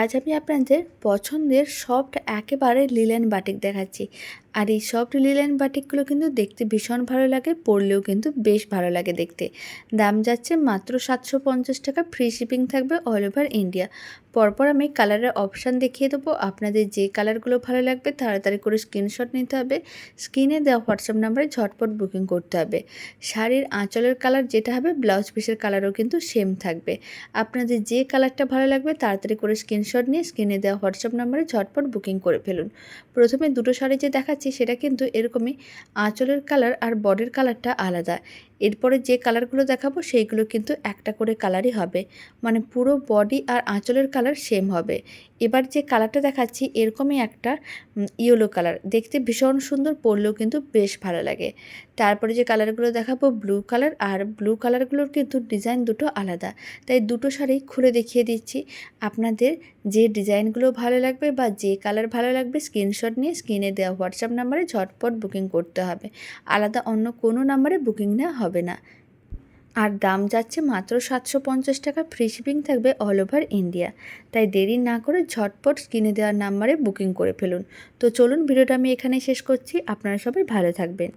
আজ আমি আপনাদের পছন্দের সফট একেবারে লিলেন বাটিক দেখাচ্ছি। আর এই সফট লিলেন বাটিকগুলো কিন্তু দেখতে ভীষণ ভালো লাগে, পরলেও কিন্তু বেশ ভালো লাগে দেখতে। দাম যাচ্ছে মাত্র 750 টাকা, ফ্রি শিপিং থাকবে অল ওভার ইন্ডিয়া। পরপর আমি কালারের অপশান দেখিয়ে দেবো। আপনাদের যে কালারগুলো ভালো লাগবে তাড়াতাড়ি করে স্ক্রিনশট নিতে হবে, স্ক্রিনে দেওয়া হোয়াটসঅ্যাপ নাম্বারে ঝটপট বুকিং করতে হবে। শাড়ির আঁচলের কালার যেটা হবে, ব্লাউজ পিসের কালারও কিন্তু সেম থাকবে। আপনাদের যে কালারটা ভালো লাগবে তাড়াতাড়ি করে স্ক্রিনশট নিয়ে স্ক্রিনে দেওয়া হোয়াটসঅ্যাপ নাম্বারে ঝটপট বুকিং করে ফেলুন। প্রথমে দুটো শাড়ি যে দেখাচ্ছি সেটা কিন্তু এরকমই, আঁচলের কালার আর বডির কালারটা আলাদা। এরপরে যে কালারগুলো দেখাবো সেইগুলো কিন্তু একটা করে কালারই হবে, মানে পুরো বডি আর আঁচলের কালার সেম হবে। এবার যে কালারটা দেখাচ্ছি এরকমই একটা ইয়েলো কালার, দেখতে ভীষণ সুন্দর, পরলেও কিন্তু বেশ ভালো লাগে। তারপরে যে কালারগুলো দেখাবো ব্লু কালার, আর ব্লু কালারগুলোর কিন্তু ডিজাইন দুটো আলাদা, তাই দুটো শাড়ি খুলে দেখিয়ে দিচ্ছি। আপনাদের যে ডিজাইনগুলো ভালো লাগবে বা যে কালার ভালো লাগবে স্ক্রিনশট নিয়ে স্ক্রিনে দেওয়া হোয়াটসঅ্যাপ নাম্বারে ঝটপট বুকিং করতে হবে, আলাদা অন্য কোনো নাম্বারে বুকিং নেওয়া হবে না। আর দাম যাচ্ছে মাত্র 750 টাকা, ফ্রি শিপিং থাকবে অল ওভার ইন্ডিয়া। তাই দেরি না করে ঝটপট স্ক্রিনে দেওয়ার নাম্বারে বুকিং করে ফেলুন। তো চলুন, ভিডিওটা আমি এখানেই শেষ করছি। আপনারা সবাই ভালো থাকবেন।